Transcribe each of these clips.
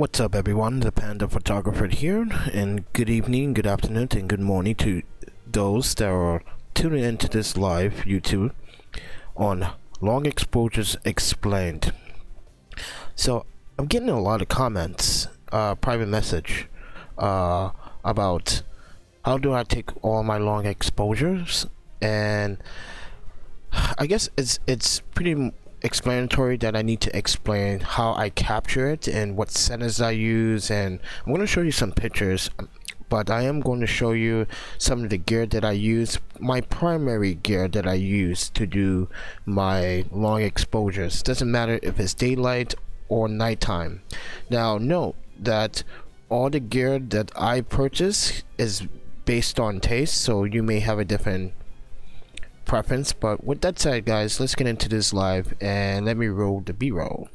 What's up everyone, the Panda Photographer here, and good evening, good afternoon, and good morning to those that are tuning into this live YouTube on Long Exposures Explained. So I'm getting a lot of comments, private message, about how do I take all my long exposures, and I guess it's pretty explanatory that I need to explain how I capture it and what settings I use, and I'm going to show you some pictures, but I am going to show you some of the gear that I use, my primary gear that I use to do my long exposures. Doesn't matter if it's daylight or nighttime. Now note that all the gear that I purchase is based on taste, so you may have a different preference. But with that said, guys, let's get into this live and let me roll the B-roll.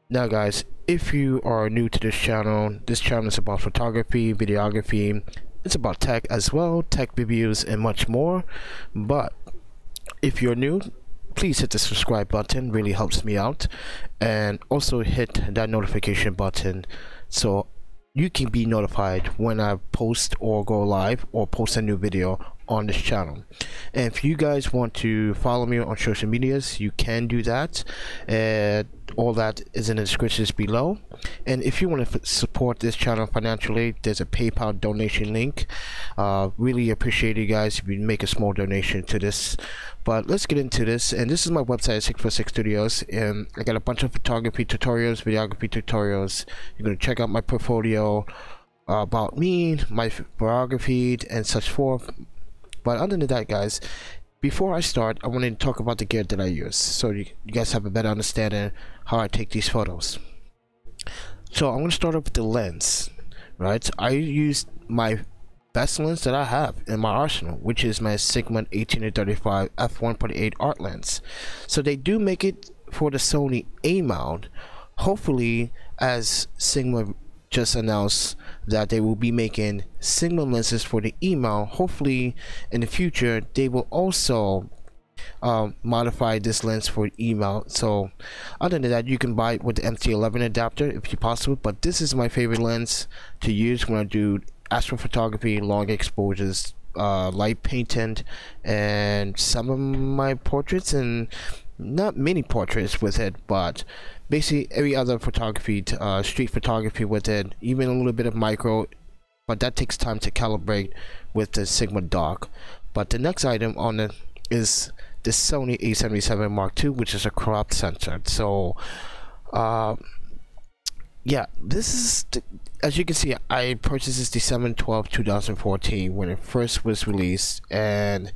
Now guys, if you are new to this channel is about photography, videography, it's about tech as well, tech reviews and much more. But if you're new, please hit the subscribe button, really helps me out, and also hit that notification button so you can be notified when I post or go live or post a new video on this channel. And if you guys want to follow me on social medias, you can do that, and all that is in the descriptions below. And if you want to support this channel financially, there's a PayPal donation link. Really appreciate you guys if you make a small donation to this. But let's get into this. And this is my website, 646 Studios, and I got a bunch of photography tutorials, videography tutorials. You're going to check out my portfolio, about me, my photography, and such forth. But other than that, guys, before I start, I want to talk about the gear that I use, so you guys have a better understanding how I take these photos. So I'm going to start off with the lens, right? I use my best lens that I have in my arsenal, which is my Sigma 18-35 f1.8 art lens. So they do make it for the Sony A mount. Hopefully, as Sigma just announced that they will be making Sigma lenses for the E mount, hopefully in the future they will also modify this lens for E mount. So other than that, you can buy it with the MT11 adapter if you possible, but this is my favorite lens to use when I do astrophotography, long exposures, light painting, and some of my portraits, and not many portraits with it, but basically every other photography, street photography with it, even a little bit of micro, but that takes time to calibrate with the Sigma dock. But the next item on it is the Sony A77 Mark II, which is a crop sensor. So yeah, this is as you can see, I purchased this December 12, 2014 when it first was released, and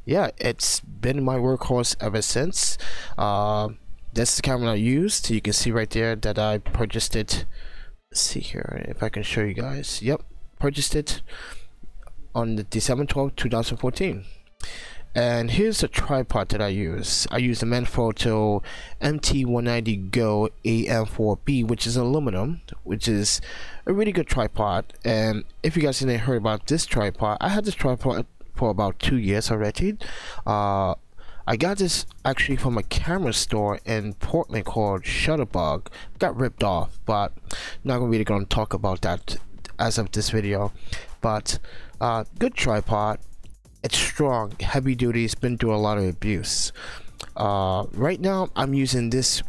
yeah, it's been my workhorse ever since. That's the camera I used. You can see right there that I purchased it. Let's see here if I can show you guys. Yep, purchased it on the December 12, 2014. And here's the tripod that I use. I use the Manfrotto MT190 Go AM4B, which is aluminum, which is a really good tripod. And if you guys didn't hear about this tripod, I had this tripod for about 2 years already. I got this actually from a camera store in Portland called Shutterbug. Got ripped off, but not really going to talk about that as of this video. But good tripod. It's strong, heavy duty. It's been through a lot of abuse. Right now I'm using this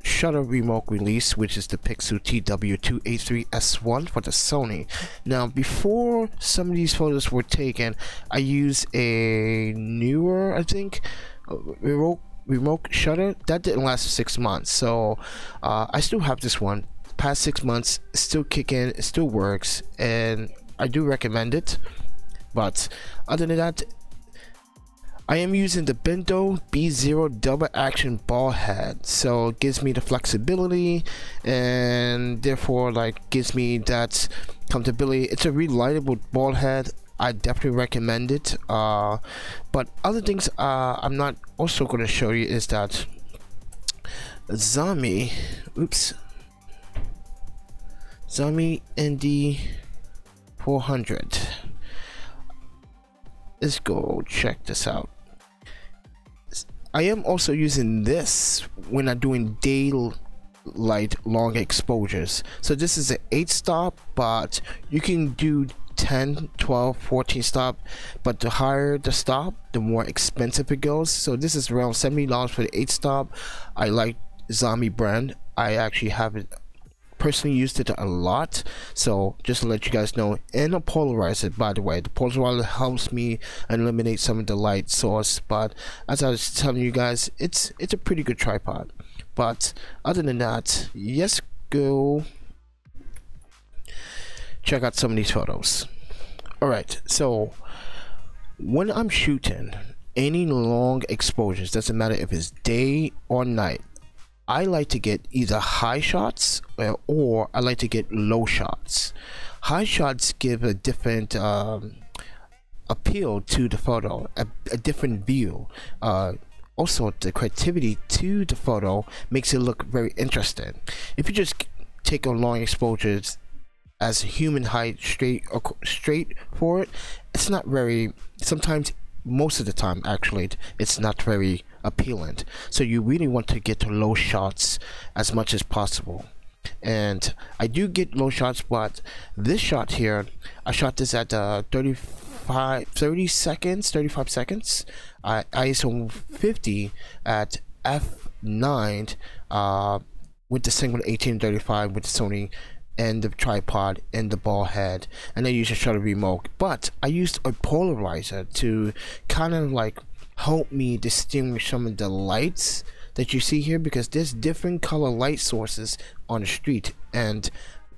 shutter remote release, which is the Pixel TW283S1 for the Sony. Now before some of these photos were taken, I used a newer, I think, remote shutter that didn't last 6 months. So I still have this one. Past 6 months, still kicking, it still works, and I do recommend it. But other than that, I am using the Bendo B0 double action ball head, so it gives me the flexibility and therefore like gives me that comfortability. It's a reliable ball head. I definitely recommend it. But other things I'm not also going to show you is that Zombie ND 400. Let's go check this out. I am also using this when I'm doing daylight long exposures. So this is an 8 stop, but you can do 10, 12, 14 stop, but the higher the stop, the more expensive it goes. So this is around $70 for the 8 stop. I like Zombie brand. I actually have it personally, used it a lot. So just to let you guys know, and a polarizer, by the way, the polarizer helps me eliminate some of the light source. But as I was telling you guys, it's a pretty good tripod. But other than that, let's go check out some of these photos. Alright, so when I'm shooting any long exposures, doesn't matter if it's day or night, I like to get either high shots or I like to get low shots. High shots give a different appeal to the photo, a different view. Also, the creativity to the photo makes it look very interesting. If you just take a long exposures as human height straight for it, it's not very, sometimes, most of the time actually, it's not very appealing. So you really want to get to low shots as much as possible. And I do get low shots, but this shot here, I shot this at 35 seconds. ISO 50 at f9 with the single 1835 with the Sony and the tripod and the ball head, and I use a shutter remote. But I used a polarizer to kind of like help me distinguish some of the lights that you see here, because there's different color light sources on the street and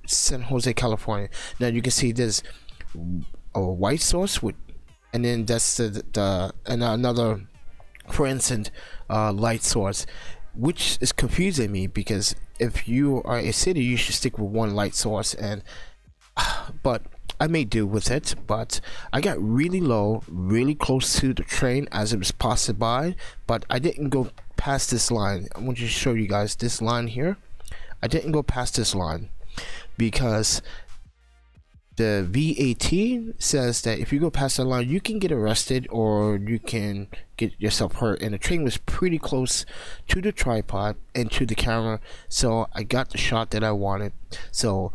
San Jose, California. Now you can see there's a white source with, and then that's the and another, for instance, light source, which is confusing me, because if you are a city, you should stick with one light source. And but I may do with it. But I got really low, really close to the train as it was passing by, but I didn't go past this line. I want to show you guys this line here. I didn't go past this line because the VAT says that if you go past the line, you can get arrested or you can get yourself hurt. And the train was pretty close to the tripod and to the camera, so I got the shot that I wanted. So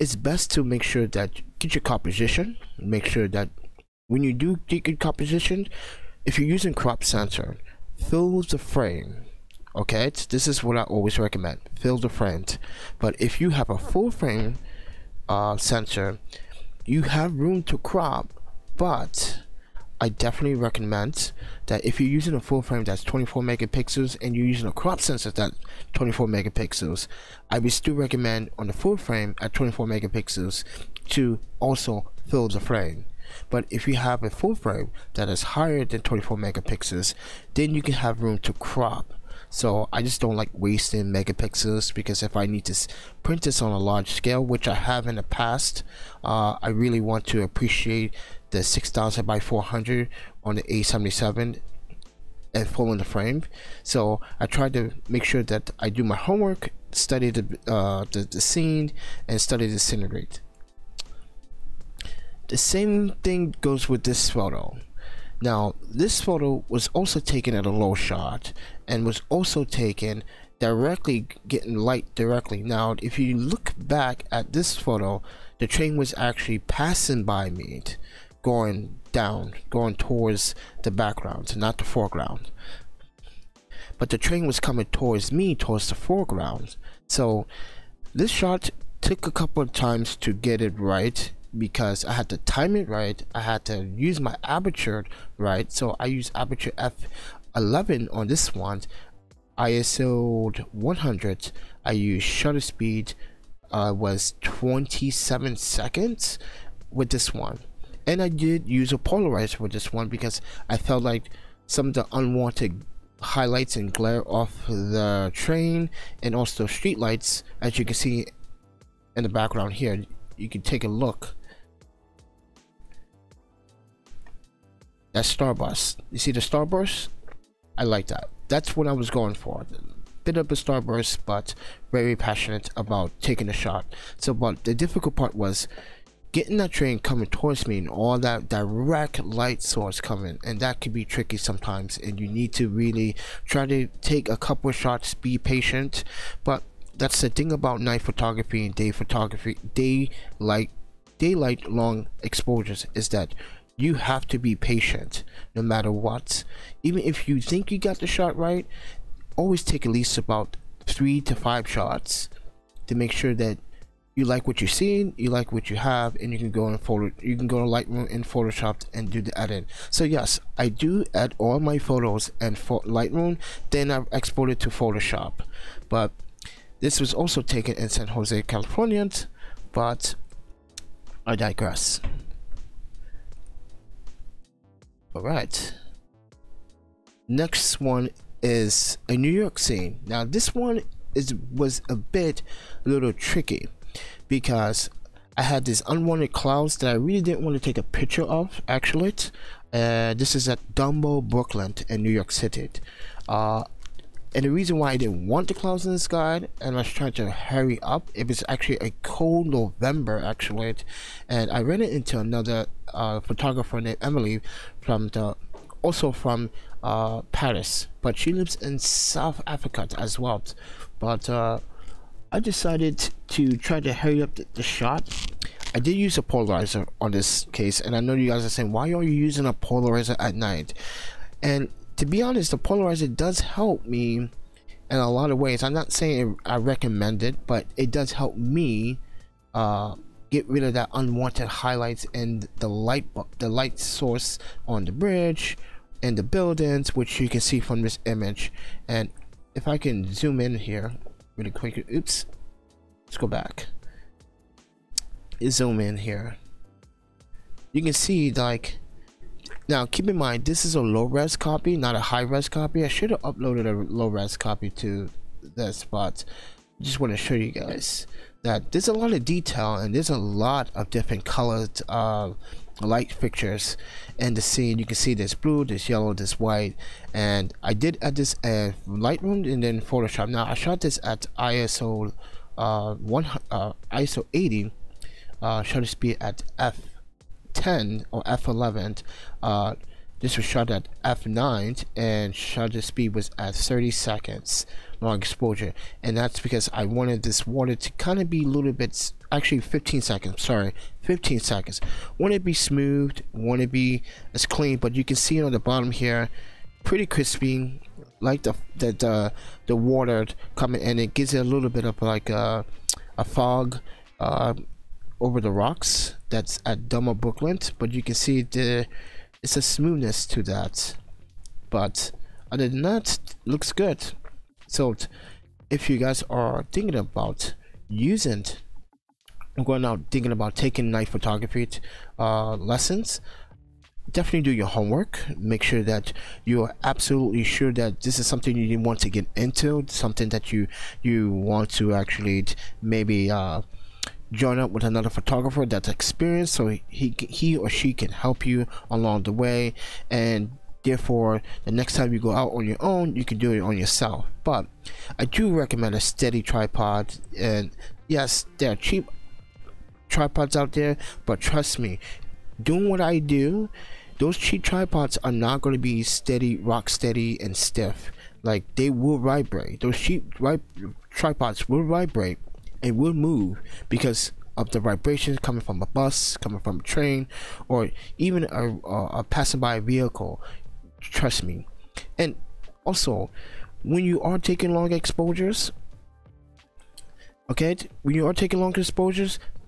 it's best to make sure that you get your composition. Make sure that when you do get good composition, if you're using crop sensor, fill the frame. Okay, this is what I always recommend: fill the frame. But if you have a full frame sensor, you have room to crop. But I definitely recommend that if you're using a full frame that's 24 megapixels and you're using a crop sensor that's 24 megapixels, I would still recommend on the full frame at 24 megapixels to also fill the frame. But if you have a full frame that is higher than 24 megapixels, then you can have room to crop. So I just don't like wasting megapixels, because if I need to print this on a large scale, which I have in the past, I really want to appreciate the 6000 by 400 on the A77 and full in the frame. So I try to make sure that I do my homework, study the scene, and study the scene rate. The same thing goes with this photo. Now this photo was also taken at a low shot and was also taken directly, getting light directly. Now if you look back at this photo, the train was actually passing by me, going down, going towards the background, not the foreground. But the train was coming towards me, towards the foreground. So this shot took a couple of times to get it right, because I had to time it right, I had to use my aperture right. So I use aperture f11 on this one, ISO 100. I use shutter speed was 27 seconds with this one, and I did use a polarizer with this one because I felt like some of the unwanted highlights and glare off the train and also street lights, as you can see in the background here. You can take a look. that starburst. You see the starburst? I like that. That's what I was going for. Bit of a starburst, but very passionate about taking a shot. So, but the difficult part was getting that train coming towards me and all that direct light source coming, and that can be tricky sometimes, and you need to really try to take a couple of shots, be patient. But that's the thing about night photography and day photography, daylight long exposures, is that you have to be patient no matter what. Even if you think you got the shot right, always take at least about 3 to 5 shots to make sure that you like what you're seeing, you like what you have, and you can go to Lightroom in Photoshop and do the edit. So yes, I do add all my photos in Lightroom, then I export it to Photoshop. But this was also taken in San Jose, California, but I digress. Alright, next one is a New York scene. Now this one was a little tricky because I had these unwanted clouds that I really didn't want to take a picture of. Actually, this is at Dumbo, Brooklyn in New York City. And the reason why I didn't want the clouds in the sky and I was trying to hurry up, it was actually a cold November actually, and I ran it into another photographer named Emily also from Paris, but she lives in South Africa as well. But I decided to try to hurry up the shot. I did use a polarizer on this case, and I know you guys are saying, why are you using a polarizer at night? And to be honest, the polarizer does help me in a lot of ways. I'm not saying I recommend it, but it does help me get rid of that unwanted highlights and the light source on the bridge and the buildings, which you can see from this image. And if I can zoom in here really quick, oops, let's go back, zoom in here, you can see, like, now keep in mind this is a low res copy, not a high res copy. I should have uploaded a low res copy to this, but I just want to show you guys that there's a lot of detail and there's a lot of different colored light fixtures in the scene. You can see there's blue, there's yellow, there's white, and I did add this in Lightroom and then Photoshop. Now I shot this at ISO 80, shutter speed at f10 or f11. This was shot at f9 and shutter speed was at 30 seconds long exposure, and that's because I wanted this water to kind of be a little bit, actually 15 seconds, sorry, 15 seconds. Want it to be smooth, want it to be as clean, but you can see on the bottom here, pretty crispy, like the water coming in. It gives it a little bit of like a fog over the rocks that's at Dumbo, Brooklyn, but you can see it's a smoothness to that. But other than that, looks good. So if you guys are thinking about going out thinking about taking night photography lessons, definitely do your homework. Make sure that you're absolutely sure that this is something you want to get into, something that you want to actually maybe join up with another photographer that's experienced, so he or she can help you along the way, and therefore the next time you go out on your own, you can do it on yourself. But I do recommend a steady tripod, and yes, there are cheap tripods out there, but trust me, doing what I do, those cheap tripods are not going to be steady, rock steady and stiff. Like, they will vibrate. Those cheap tripods will vibrate and will move because of the vibrations coming from a bus, coming from a train, or even a passing by vehicle. Trust me. And also, when you are taking long exposures, okay,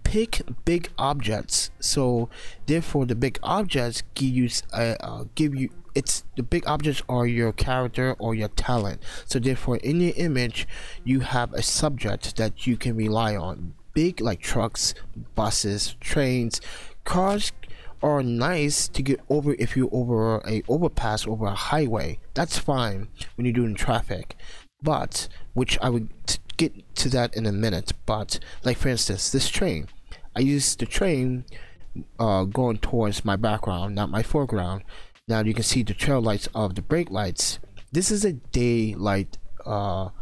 pick big objects. So therefore the big objects the big objects are your character or your talent. So therefore in your image you have a subject that you can rely on. Big, like trucks, buses, trains, cars are nice to get over if you're over a overpass, over a highway. That's fine when you're doing traffic, but which I would get to that in a minute. But like for instance, this train, I used the train going towards my background, not my foreground. Now you can see the trail lights of the brake lights. This is a daylight long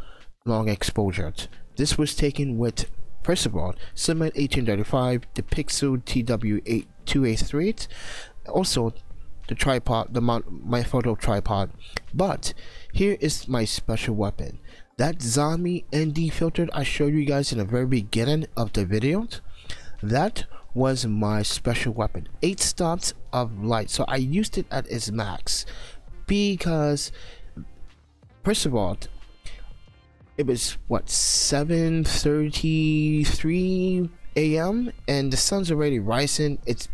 exposure. This was taken with, first of all, Cinema 1835, the Pixel TW8283, also the tripod, my photo tripod. But here is my special weapon. That zombie ND filter I showed you guys in the very beginning of the video, that was my special weapon. 8 stops of light. So I used it at its max because, first of all, it was what, 7:33 a.m. and the sun's already rising. It's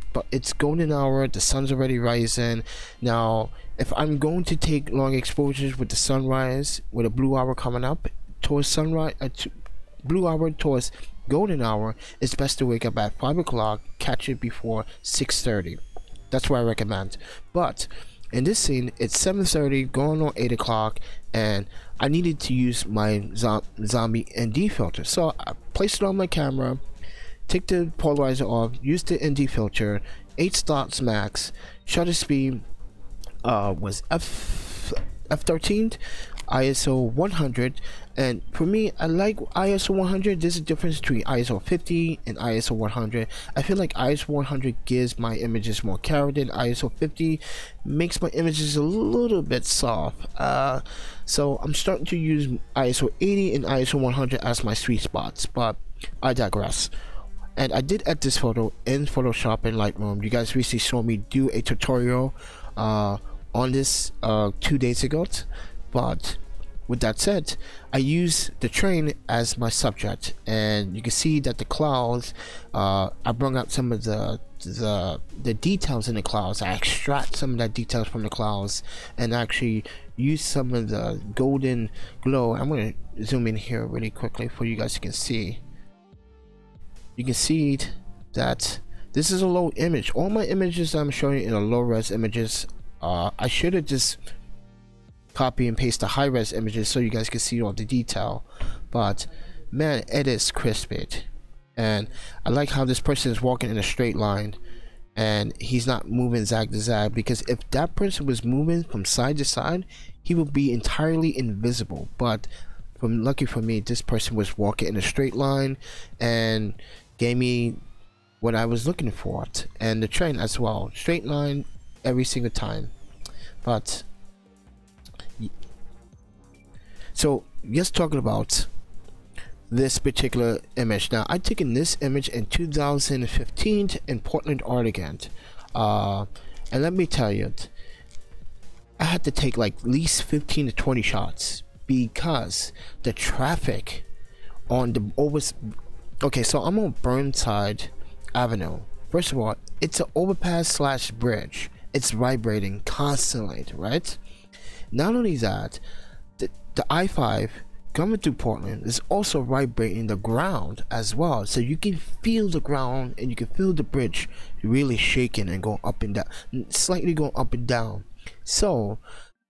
golden hour, the sun's already rising. Now if I'm going to take long exposures with the sunrise, with a blue hour coming up towards sunrise, blue hour towards golden hour, it's best to wake up at 5 o'clock, catch it before 6:30. That's what I recommend. But in this scene, it's 7:30 going on 8 o'clock, and I needed to use my zombie ND filter. So I placed it on my camera, take the polarizer off, use the ND filter, 8 stops max, shutter speed was f13, ISO 100, and for me, I like ISO 100. There's a difference between ISO 50 and ISO 100. I feel like ISO 100 gives my images more clarity, and ISO 50 makes my images a little bit soft. So I'm starting to use ISO 80 and ISO 100 as my sweet spots, but I digress. And I did edit this photo in Photoshop and Lightroom. You guys recently saw me do a tutorial on this 2 days ago. But with that said, I use the train as my subject, and you can see that the clouds, I brought out some of the details in the clouds. I extract some of that details from the clouds and actually use some of the golden glow. I'm going to zoom in here really quickly for you guys can see. You can see that this is a low image. All my images I'm showing in a low res images. I should have just copy and paste the high res images so you guys can see all the detail, but man, it is crispy. And I like how this person is walking in a straight line and he's not moving zag to zag, because if that person was moving from side to side, he would be entirely invisible. But lucky for me, this person was walking in a straight line and gave me what I was looking for, and the train as well, straight line every single time. But so just talking about this particular image. Now I've taken this image in 2015 in Portland, Oregon, and let me tell you, I had to take like at least 15 to 20 shots because the traffic on the okay, so I'm on Burnside Avenue. First of all, it's an overpass slash bridge. It's vibrating constantly, right? Not only that, the I-5 coming through Portland is also vibrating the ground as well, so you can feel the ground and you can feel the bridge really shaking and going up and down, slightly going up and down. So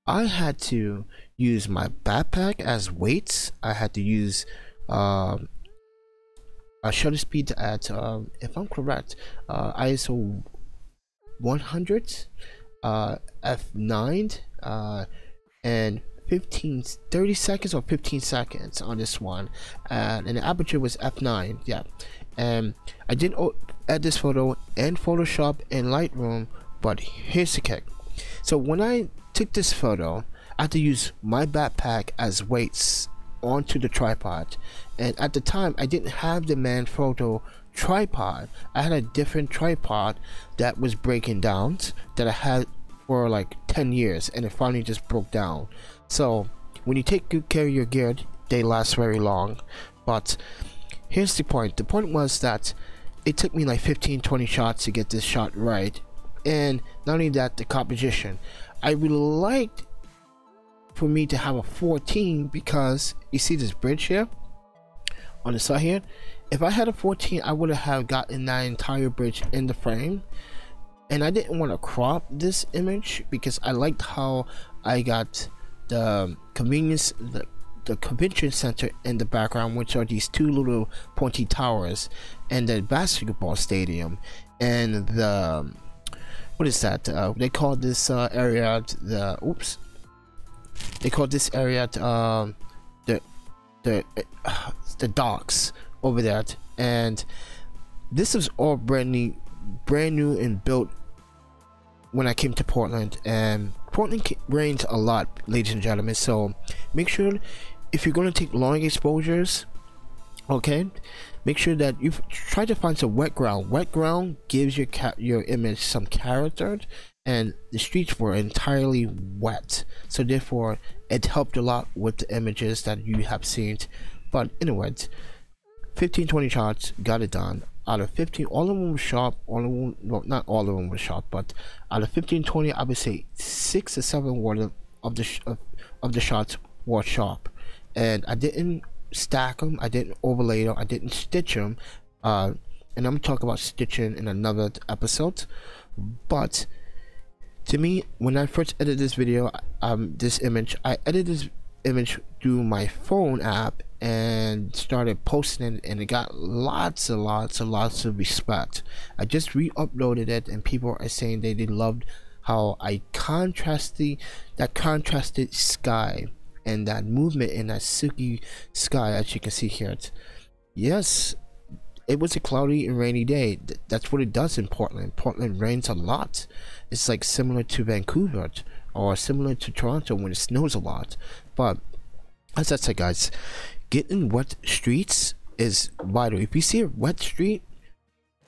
I had to use my backpack as weights. I had to use a shutter speed at if I'm correct, ISO 100, f9, and 30 seconds or 15 seconds on this one, and the aperture was f9. Yeah, and I did add this photo in Photoshop and Lightroom, but here's the kick. So when I took this photo, I had to use my backpack as weights onto the tripod, and at the time I didn't have the Manfrotto tripod. I had a different tripod that was breaking down, that I had for like 10 years, and it finally just broke down. So when you take good care of your gear, they last very long. But here's the point. The point was that it took me like 15-20 shots to get this shot right. And not only that, the composition, I really liked for me to have a 14, because you see this bridge here on the side here. If I had a 14, I would have gotten that entire bridge in the frame. And I didn't want to crop this image because I liked how I got the convenience, the convention center in the background, which are these two little pointy towers, and the basketball stadium, and what is that? They call this area the oops. They call this area the docks over there, and this is all brand new and built when I came to Portland. And Portland rains a lot, ladies and gentlemen, so make sure if you're going to take long exposures, okay, make sure that you try to find some wet ground. Wet ground gives your image some character, and the streets were entirely wet, so therefore it helped a lot with the images that you have seen. But anyways, 15-20 shots, got it done. Out of 15, all of them were sharp. All of them, well, not all of them were sharp, but out of 15-20, I would say 6 or 7 of the shots were sharp. And I didn't stack them, I didn't overlay them, I didn't stitch them. And I'm gonna talk about stitching in another episode. But to me, when I first edited this video, this image, I edited this image through my phone app and started posting it, and it got lots and lots of respect. I just re-uploaded it, and people are saying they loved how I contrasted sky and that movement in that silky sky, as you can see here. Yes, it was a cloudy and rainy day. That's what it does in Portland. Portland rains a lot. It's like similar to Vancouver or similar to Toronto when it snows a lot. But as I said, guys, getting wet streets is vital. If you see a wet street,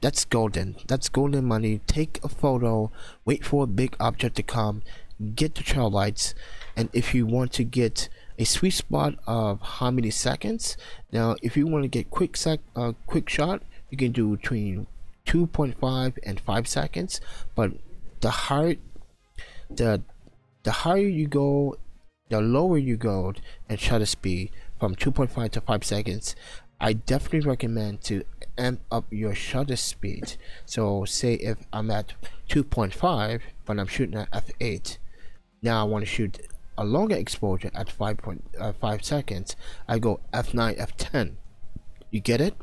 that's golden. That's golden money. Take a photo, wait for a big object to come, get the trail lights, and if you want to get a sweet spot of how many seconds, now if you want to get quick shot, you can do between 2.5 and 5 seconds. But the higher you go, the lower you go in shutter speed, from 2.5 to 5 seconds. I definitely recommend to amp up your shutter speed. So say if I'm at 2.5 but I'm shooting at f8, now I want to shoot a longer exposure at 5 seconds, I go f9, f10. You get it?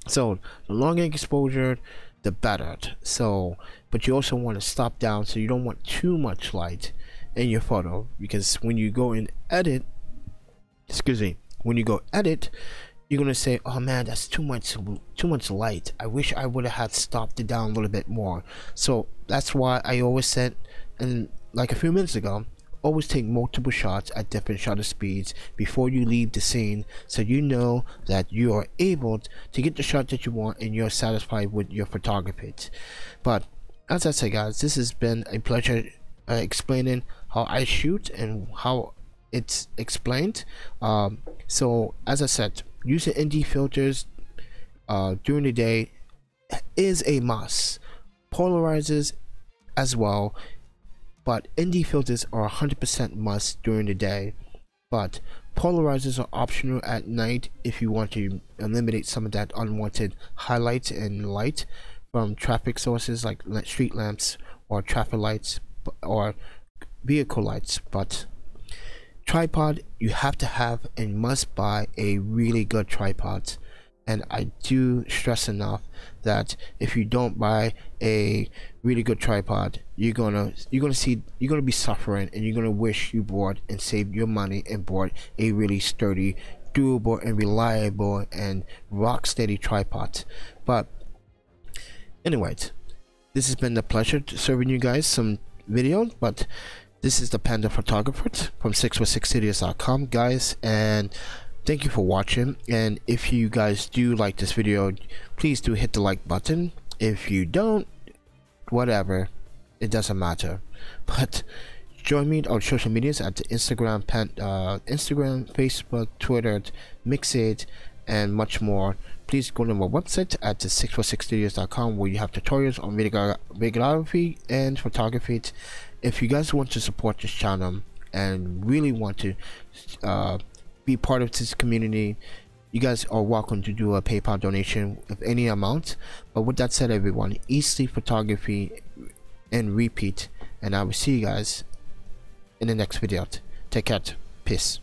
So the longer exposure, the better. So, but you also want to stop down, so you don't want too much light in your photo, because when you go and edit, when you go edit, you're gonna say, oh man, that's too much light. I wish I would have had stopped it down a little bit more. So that's why I always said, and like a few minutes ago, always take multiple shots at different shutter speeds before you leave the scene, so you know that you are able to get the shot that you want and you're satisfied with your photography. But as I said, guys, this has been a pleasure explaining how I shoot and how it's explained. So as I said, using ND filters during the day is a must. Polarizers as well, but ND filters are 100% must during the day. But polarizers are optional at night if you want to eliminate some of that unwanted highlights and light from traffic sources like street lamps or traffic lights or vehicle lights. But tripod, you have to have and must buy a really good tripod. And I do stress enough that if you don't buy a really good tripod, you're gonna be suffering, and you're gonna wish you bought and saved your money and bought a really sturdy, durable and reliable and rock steady tripod. But anyways, this has been a pleasure serving you guys some video. But this is the Panda Photographer from 616studios.com, guys, and thank you for watching. And if you guys do like this video, please do hit the like button. If you don't, whatever, it doesn't matter. But join me on social medias at the Instagram, Facebook, Twitter, Mixit, and much more. Please go to my website at the 616studios.com, where you have tutorials on videography and photography. If you guys want to support this channel and really want to be part of this community, you guys are welcome to do a PayPal donation of any amount. But with that said, everyone, easy photography and repeat, and I will see you guys in the next video. Take care. Peace.